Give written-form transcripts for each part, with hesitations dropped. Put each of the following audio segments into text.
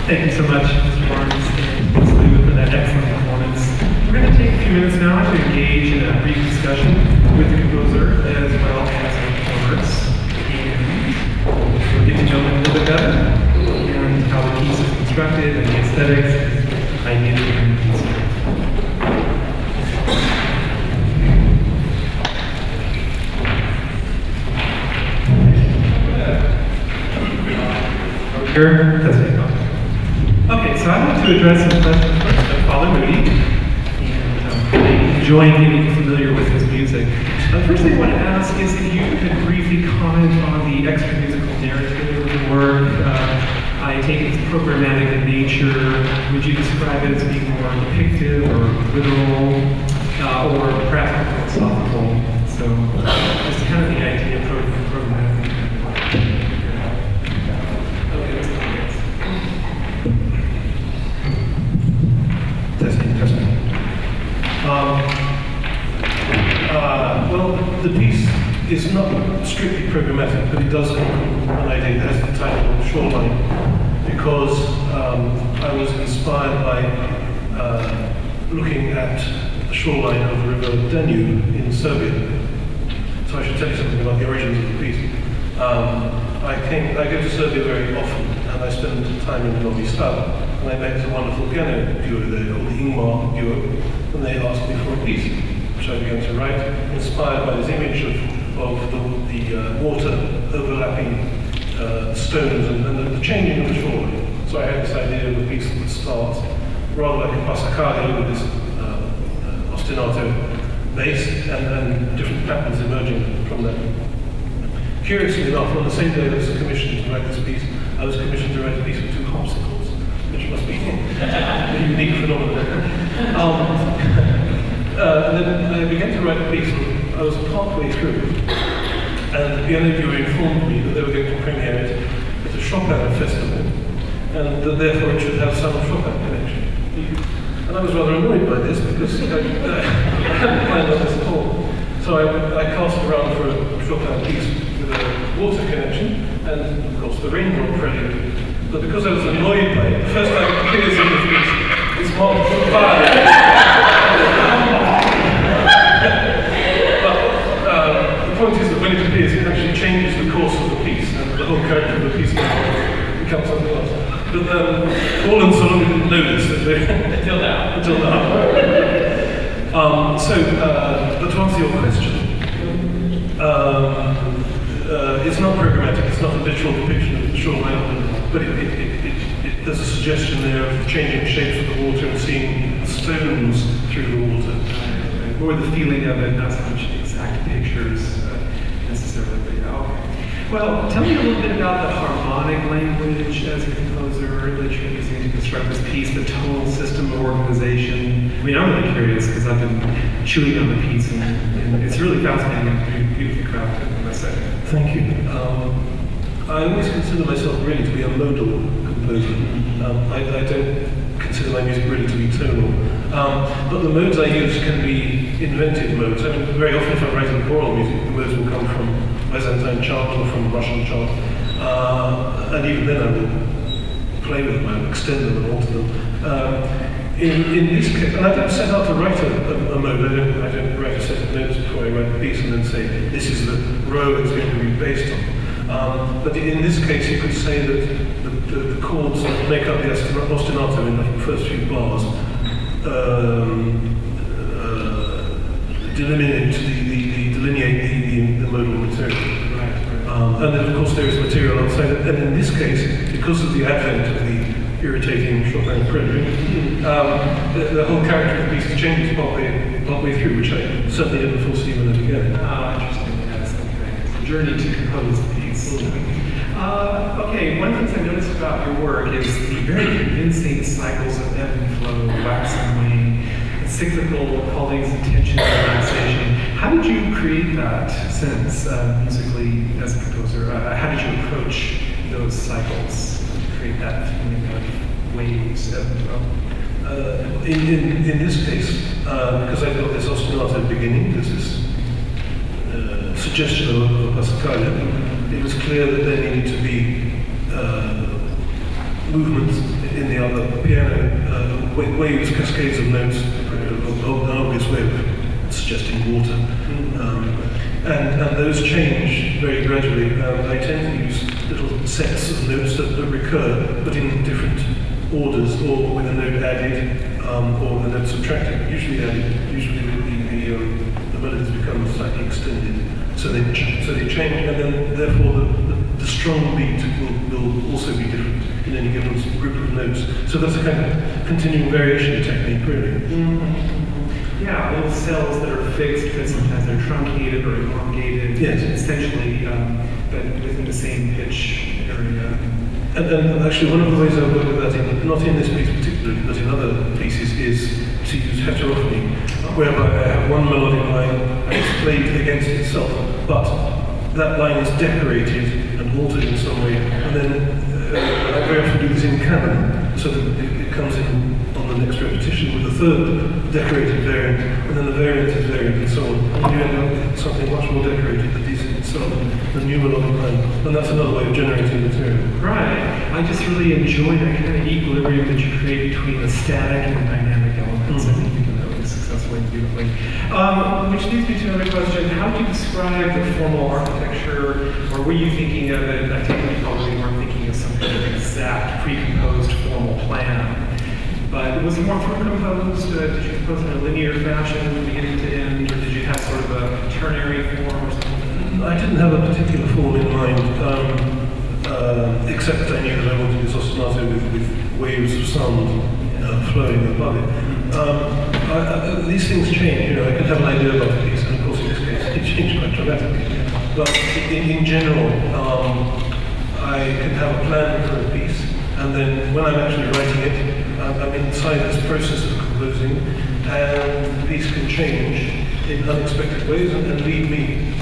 Thank you so much, Mr. Barnes and Ms. Liu, for that excellent performance. We're going to take a few minutes now to engage in a brief discussion with the composer as well as the performers. And we'll get to know them a little bit better and how the piece is constructed and the aesthetics and ideas behind the piece. Here, that's it. Okay, so I want to address some questions of Father Moody, and enjoying being familiar with his music. The first thing I want to ask is if you could briefly comment on the extra musical narrative of the work. I take it as programmatic in nature. Would you describe it as being more depictive or literal, or perhaps philosophical? So, just kind of the idea of programmatic. Well, the piece is not strictly programmatic, but it does come from an idea that has the title Shoreline, because I was inspired by looking at the shoreline of the river Danube in Serbia. So I should tell you something about the origins of the piece. I go to Serbia very often, and I spend time in Novi Sad, and I met a wonderful piano duo there called the Ingmar duo, and they asked me for a piece, which I began to write, inspired by this image of the water overlapping stones and the changing of the shoreline. So I had this idea of a piece that would start rather like a passacaglia with this ostinato bass and different patterns emerging from that. Curiously enough, on the same day I was commissioned to write this piece, I was commissioned to write a piece with two harpsichords, which must be a unique phenomenon. And then I began to write the piece, and I was partway through, and the piano duo informed me that they were going to premiere it at a Chopin festival, and that therefore it should have some Chopin connection. And I was rather annoyed by this, because I hadn't planned on this at all. So I cast around for a Chopin piece with a water connection, and of course the raindrop prelude. But because I was annoyed by it, the first time it appears in the piece, it's marked for fire. The point is that when it appears, it actually changes the course of the piece, and the whole character of the piece becomes something else. But Paul and Solungga didn't know this until now. But to answer your question, it's not programmatic. It's not a literal depiction of the shoreline, but there's a suggestion there of changing shapes of the water and seeing the stones through the water. Or the feeling of it, not so much exact pictures necessarily. Okay. Well, tell me a little bit about the harmonic language as a composer that you're using to construct this piece, the tonal system of organization. I mean, I'm really curious because I've been chewing on the piece, and it's really fascinating and beautifully crafted, I must say. Thank you. I always consider myself really to be a modal composer. I don't consider my music really to be tonal. But the modes I use can be invented modes. I mean, very often if I'm writing choral music, the modes will come from Byzantine chant or from Russian chant. And even then I will play with them, I will extend them and alter them. In this case, and I don't set out to write a mode. I don't write a set of notes before I write the piece and then say, this is the row it's going to be based on. But in this case, you could say that the chords that make up the ostinato in the first few bars delineate the modal material. And then, of course, there is material outside it. And in this case, because of the advent of the irritating Chopin prelude, the whole character of the piece changes partway through, which I certainly didn't foresee when it began. Interesting. Yes, okay. It's a journey to compose the piece. Okay, one of the things I noticed about your work is the very convincing cycles of ebb and flow, wax and wane, the cyclical qualities of tension and relaxation. How did you create that sense musically as a composer? How did you approach those cycles, create that feeling of waves, ebb and flow? In this case, because I've got this ostinato beginning, there's this suggestion of a passacaglia, it was clear that there needed to be movements in the other piano, waves, cascades of notes, an obvious way of suggesting water. And those change very gradually. I tend to use little sets of notes that recur, but in different orders, or with a note added, or the note subtracted, usually added. Usually the melodies become slightly extended. So they change, and then therefore the strong beat will also be different in any given group of notes. So that's a kind of continuing variation technique, really. Yeah, little cells that are fixed, but sometimes they're truncated or elongated. Yes. Essentially, but within the same pitch area. And actually, one of the ways I work with that, not in this piece particularly, but in other pieces, is to use heterophony, whereby I have one melodic line and it's played against itself, but that line is decorated and altered in some way, and then I very often do this in canon, so that it comes in on the next repetition with a third decorated variant, and then the variant is variant, and so on. And you end up with something much more decorated that is in itself the new melodic line, and that's another way of generating material. Right. I just really enjoy that kind of equilibrium that you create between the static and the dynamic elements. I think you can do it successfully and beautifully. Which leads me to another question. How do you describe the formal architecture, or were you thinking of it? I think you probably weren't thinking of some kind of exact pre-composed formal plan. But was it more pre-composed? Did you compose in a linear fashion from beginning to end, or did you have sort of a ternary form or something? I didn't have a particular form in mind, except that I knew that I wanted this ostinato with waves of sound flowing above it. These things change, I could have an idea about a piece, and of course in this case it changed quite dramatically. But in general, I can have a plan for a piece, and then when I'm actually writing it, I'm inside this process of composing, and the piece can change in unexpected ways and lead me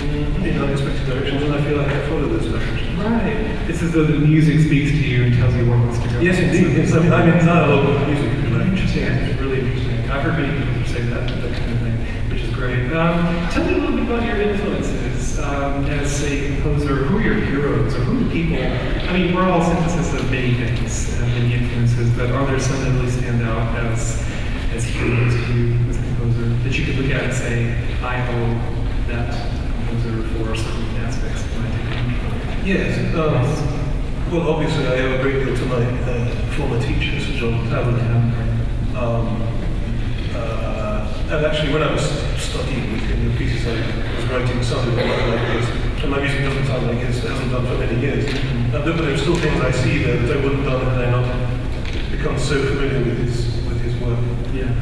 in unexpected directions, and I feel like I follow those directions. Right. It's as though the music speaks to you and tells you where it wants to go. Yes, indeed. Yes, I'm in dialogue with music. Interesting. It's really interesting. I've heard many people say that kind of thing, which is great. Tell me a little bit about your influences as a composer. Who are your heroes, or who are people? I mean, we're all synthesis of many things, many influences, but are there some that really stand out as heroes to you as a composer that you could look at and say, I owe that composer for certain aspects of my technique? Yes. Well, obviously, I owe a great deal to my former teacher, Sir John Taverner. And actually, when I was studying with him, the pieces I was writing sounded a lot like this. And my music doesn't sound like this, it hasn't done for many years. But there are still things I see there that I wouldn't have done had I not become so familiar with his work. Yeah.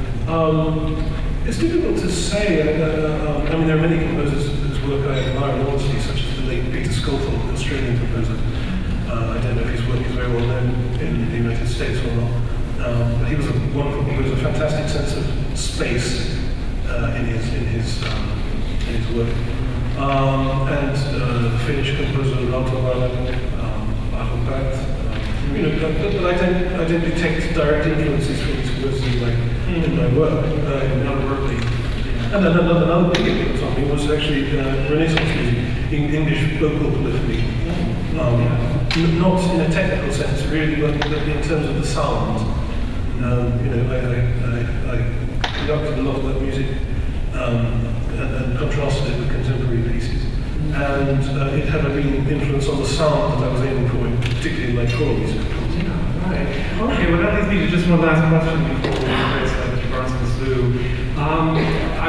It's difficult to say. I mean, there are many composers whose work I admire enormously, such as the late Peter Scolthorpe, the Australian composer. I don't know if his work is very well known in the United States or not. But he was a wonderful composer, a fantastic sense of space in his work. And the Finnish composer Rautavaara, but I don't detect direct influences from these composers in my work. And another big influence on me was actually Renaissance music, in English vocal polyphony. Not in a technical sense, really, but in terms of the sound. I conducted a lot of that music and contrasted it with contemporary pieces. And it had a real influence on the sound that I was aiming for, particularly in my choral music. Yeah, right. Okay, well that leads me to just one last question before we embrace Mr. Liu. I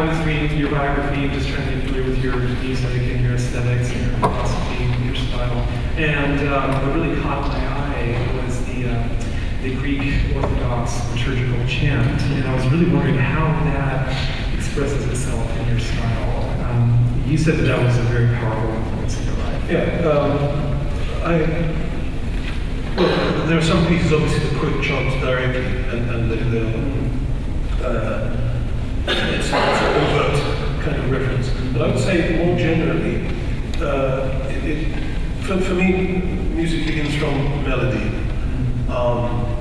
was reading your biography, just trying to get familiar with your music and your aesthetics and your philosophy and your style. And what really caught my eye was the Greek Orthodox liturgical chant, and I was really wondering how that expresses itself in your style. You said that was a very powerful influence in your life. Yeah, well, there are some pieces obviously that quote chant directly, and it's an overt kind of reference. But I would say more generally, for me, music begins from melody.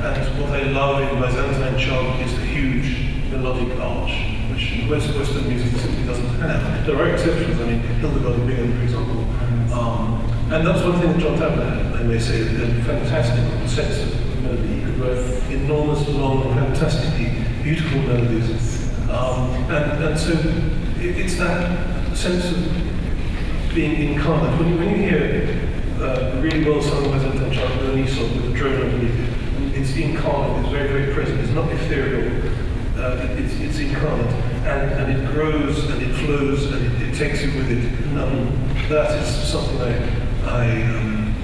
And what I love in Byzantine chant is the huge melodic arch, which Western music simply doesn't have. There are exceptions, I mean, Hildegard of Bingen, for example. And that's one thing that John Taverner had, I may say, a fantastic sense of melody. He could write enormous, long, fantastically beautiful melodies. And so it's that sense of being incarnate. When you hear really well sung Byzantine chant with an Aesop with a drone underneath it, it's incarnate, it's very, very present, it's not ethereal, it's incarnate, and it grows and it flows and it takes you with it. That is something I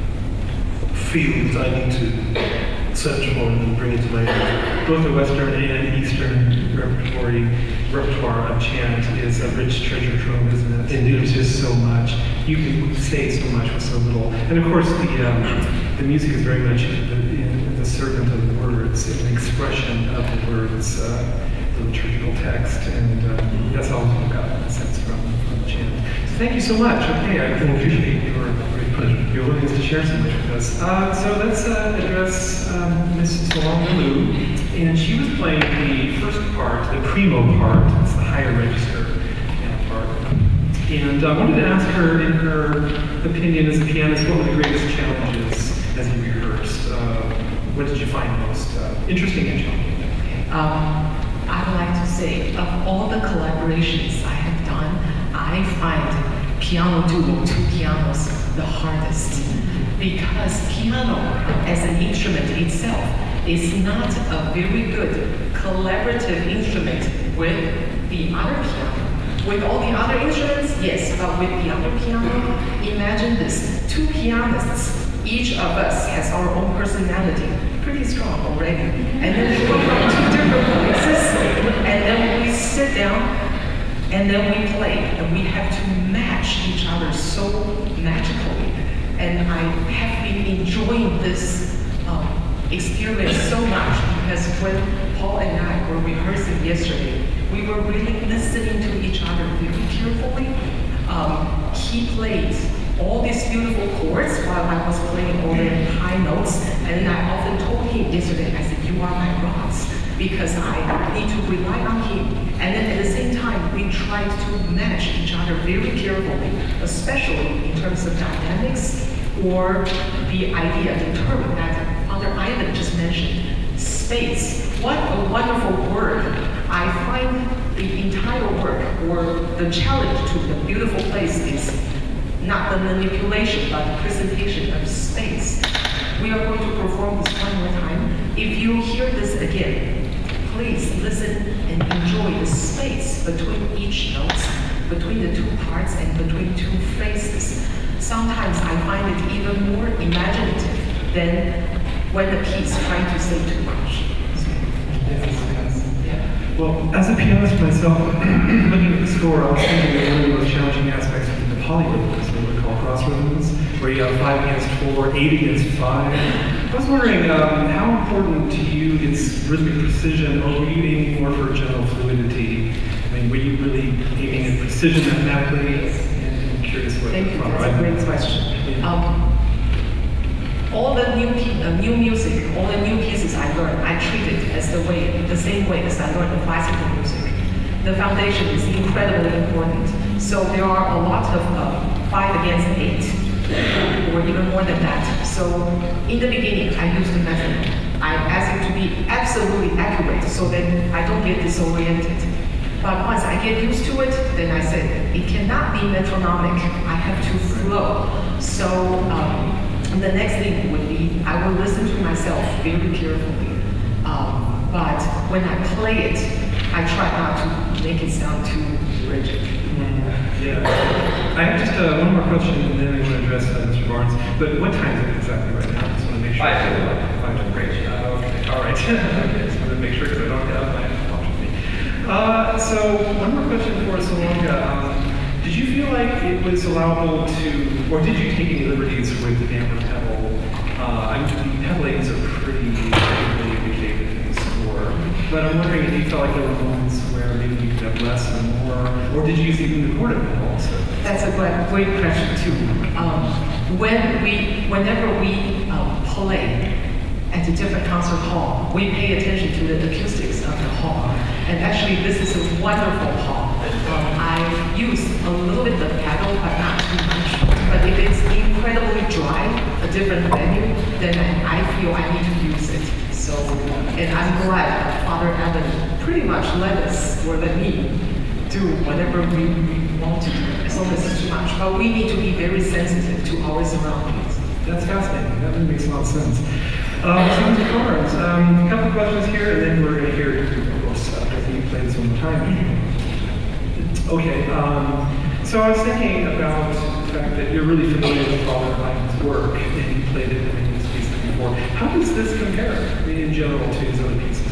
feel that I need to search for and bring into my life. Both the Western and Eastern repertoire of chant is a rich treasure trove, isn't it? Indeed. There's just so much. You can say so much with so little. And of course, the music is very much the servant of the words, an expression of the words, the liturgical text, and that's always what I've gotten a sense from the chant. So thank you so much. Okay, I really appreciate your willingness to share so much with us. So let's address Miss Solungga Liu, and she was playing the first part, the primo part. It's the higher register part. And I wanted to ask her, in her opinion as a pianist, what were the greatest challenges as you rehearsed? What did you find most interesting and challenging? I'd like to say, of all the collaborations I have done, I find piano duo, two pianos, the hardest. Because piano, as an instrument itself, is not a very good collaborative instrument with the other piano. With all the other instruments, yes, but with the other piano, imagine this, two pianists, each of us has our own personality, pretty strong already. And then we go from two different places, and then we sit down, and then we play, and we have to match each other so magically. And I have been enjoying this experience so much because when Paul and I were rehearsing yesterday, we were really listening to each other very carefully. He played all these beautiful chords while I was playing all the high notes, and I often told him yesterday, I said, you are my rocks, because I need to rely on him. And then at the same time, we tried to match each other very carefully, especially in terms of dynamics or the idea, the term that Father Ivan just mentioned, space. What a wonderful word. I find the entire work, or the challenge to the beautiful place, is not the manipulation, but the presentation of space. We are going to perform this one more time. If you hear this again, please listen and enjoy the space between each notes, between the two parts, and between two phrases. Sometimes I find it even more imaginative than when the piece trying to say too much. Well, as a pianist myself, looking at the score, I was thinking that one of the most challenging aspects would be the polyrhythms, what we call cross rhythms, where you have 5 against 4, 8 against 5. I was wondering how important to you is rhythmic precision, or were you aiming more for general fluidity? I mean, were you really aiming at precision mathematically? I'm curious what. Thank you. That's a great question. Yeah. All the new music, all the new pieces I learned, I treat it as the same way as I learned the classical music. The foundation is incredibly important. So there are a lot of 5 against 8, or even more than that. So in the beginning, I used the metronome. I asked it to be absolutely accurate so that I don't get disoriented. But once I get used to it, then I said, it cannot be metronomic. I have to flow. So the next thing would be, I will listen to myself very carefully. But when I play it, I try not to make it sound too rigid. Yeah. I have just one more question, and then I want to address Mr. Barnes. But what time is it exactly right now? I just want to make sure. 5 to great. Okay. All right. Okay. Just want to make sure because I don't have my watch with me. So one more question for Solungga. Did you feel like it was allowable to, or did you take any liberties with the damper pedal? Pedalings are pretty indicated in the score, but I'm wondering if you felt like there were moments where maybe you could have less or more, or did you use even the quarter pedal also? That's a great question too. Whenever we play at a different concert hall, we pay attention to the acoustics of the hall, and actually this is a wonderful hall. I use a little bit of pedal, but not too much. But if it's incredibly dry, the different venue, then I feel I need to use it. So, and I'm glad Father Evan pretty much let us, or let me, do whatever we want to do, as long as it's too much. But we need to be very sensitive to our surroundings. That's fascinating. That really makes a lot of sense. Sounds cards. A couple of questions here, and then we're going to hear, of course, after you play this one more time. Okay. So I was thinking about the fact that you're really familiar with Father Ivan's work, and you played it in his pieces before. How does this compare, in general, to his other pieces?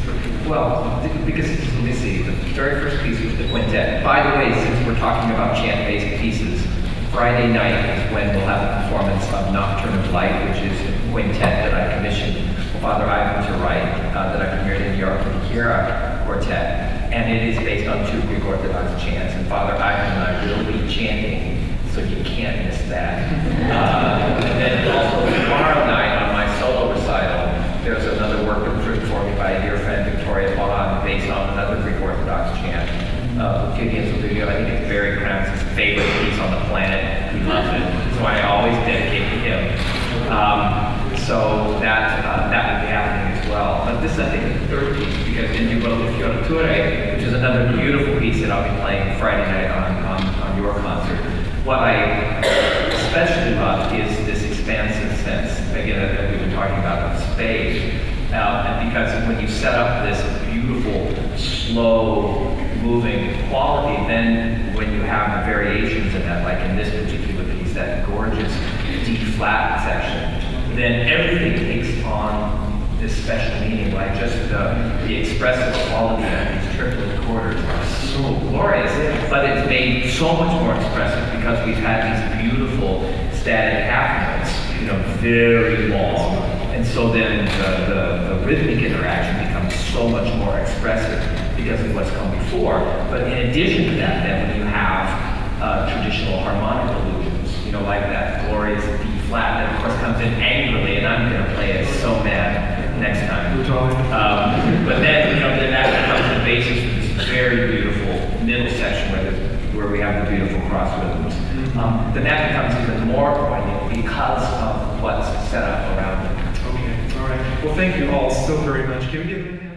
Well, because let me see, the very first piece was the quintet. By the way, since we're talking about chant-based pieces, Friday night is when we'll have a performance of Nocturne of Light, which is a quintet that I commissioned Father Ivan to write, that I premiered in New York with the Kira Quartet. And it is based on 2 Greek Orthodox chants, and Father Ivan and I will be chanting, so you can't miss that. And then also tomorrow night on my solo recital, there's another work that's written for me by a dear friend, Victoria Bond, based on another Greek Orthodox chant, Pianist. I think it's Barry Cramp's favorite piece on the planet. He loves it, so I always dedicate to him. So that will be happening as well. But this is, I think, the third piece, because then you go to Fioriture, which is another beautiful piece that I'll be playing Friday night on your concert. What I especially love is this expansive sense, again, that we've been talking about, of space. And because when you set up this beautiful, slow moving quality, then when you have the variations in that, like in this particular piece, that gorgeous D-flat section, then everything takes on this special meaning, like just the expressive quality of these triplet quarters are so glorious, but it's made so much more expressive because we've had these beautiful static half notes, very long. And so then the rhythmic interaction becomes so much more expressive because of what's come before. But in addition to that, then when you have traditional harmonic illusions, like that glorious D flat that of course comes in angrily, and I'm going to play it so mad next time. But then, then that becomes the basis for this very beautiful middle section where we have the beautiful cross rhythms. Then that becomes even more poignant because of what's set up around it. Okay, all right. Well, thank you all so very much. Can we give them a hand?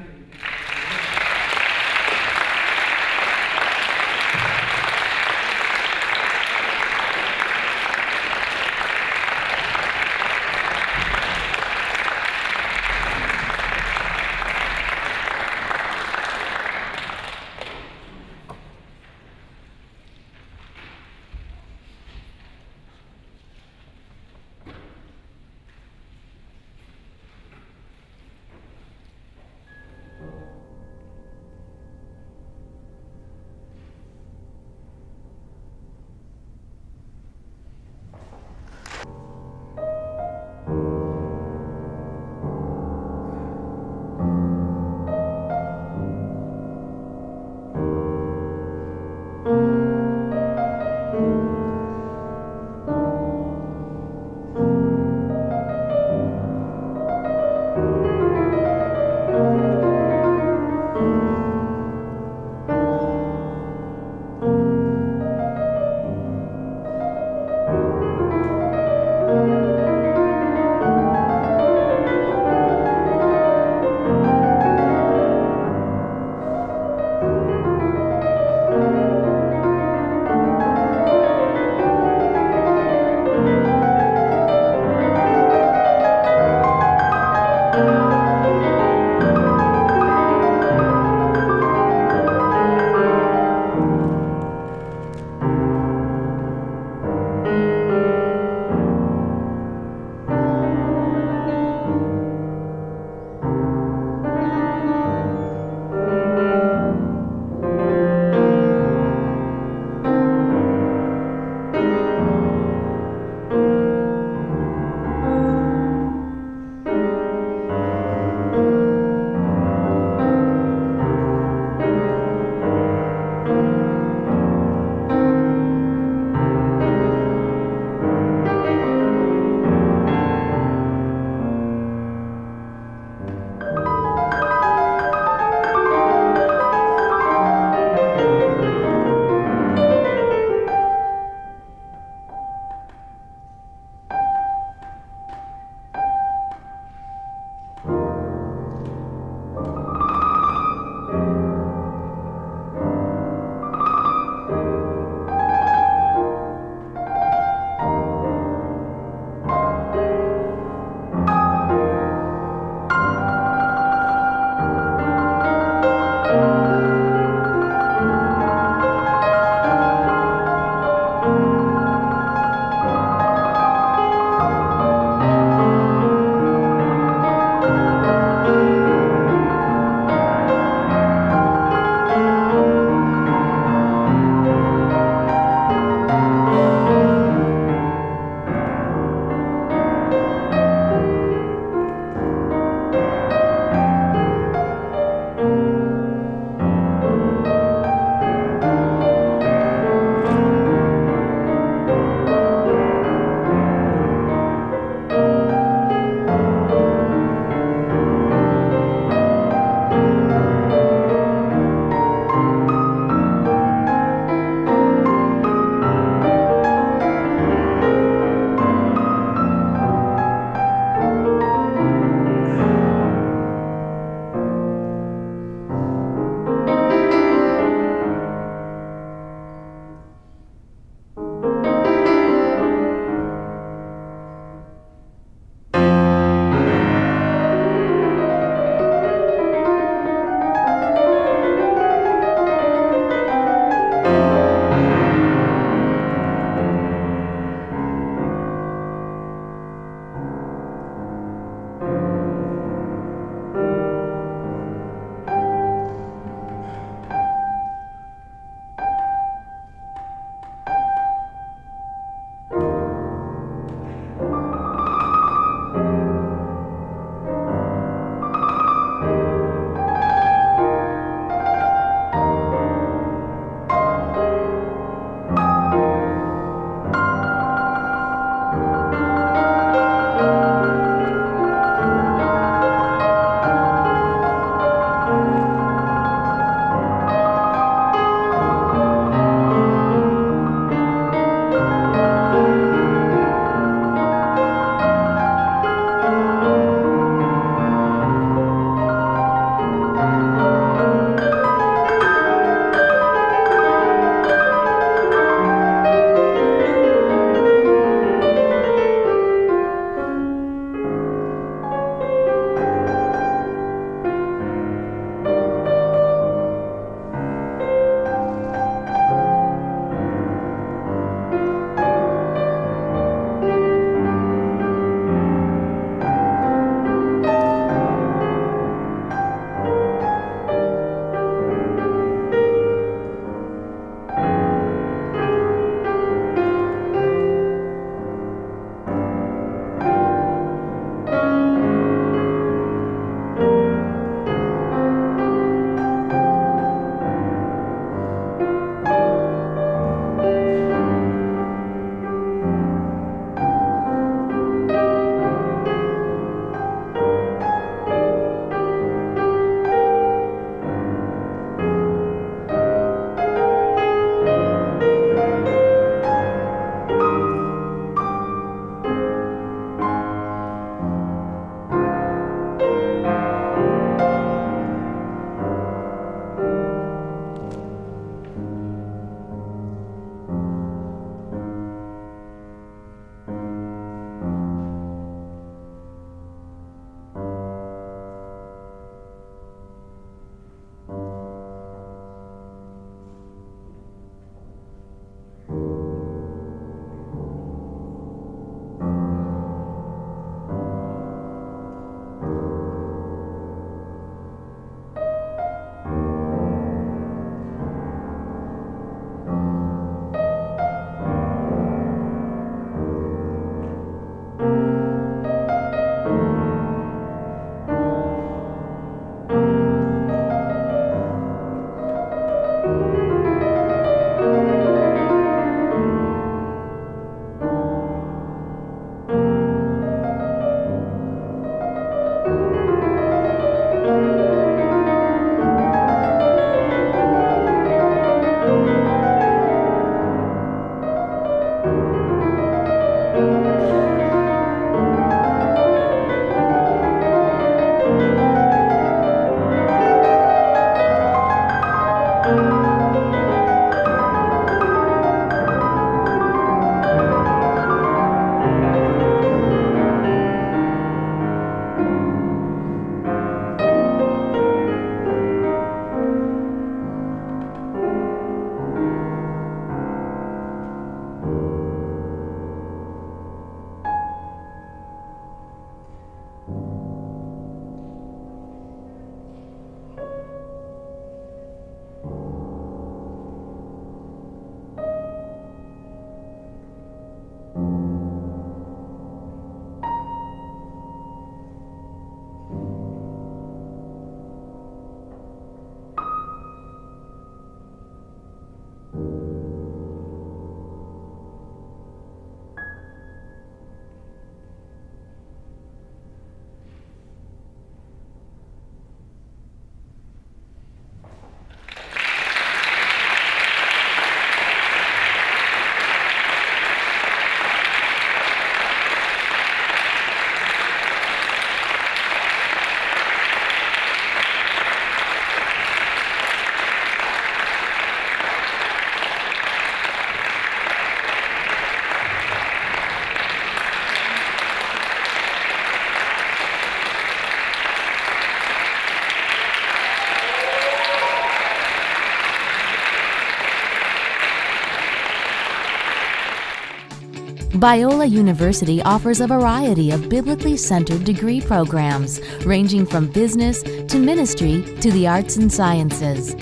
Biola University offers a variety of biblically centered degree programs, ranging from business to ministry to the arts and sciences.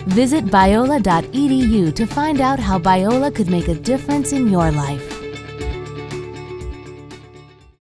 Visit biola.edu to find out how Biola could make a difference in your life.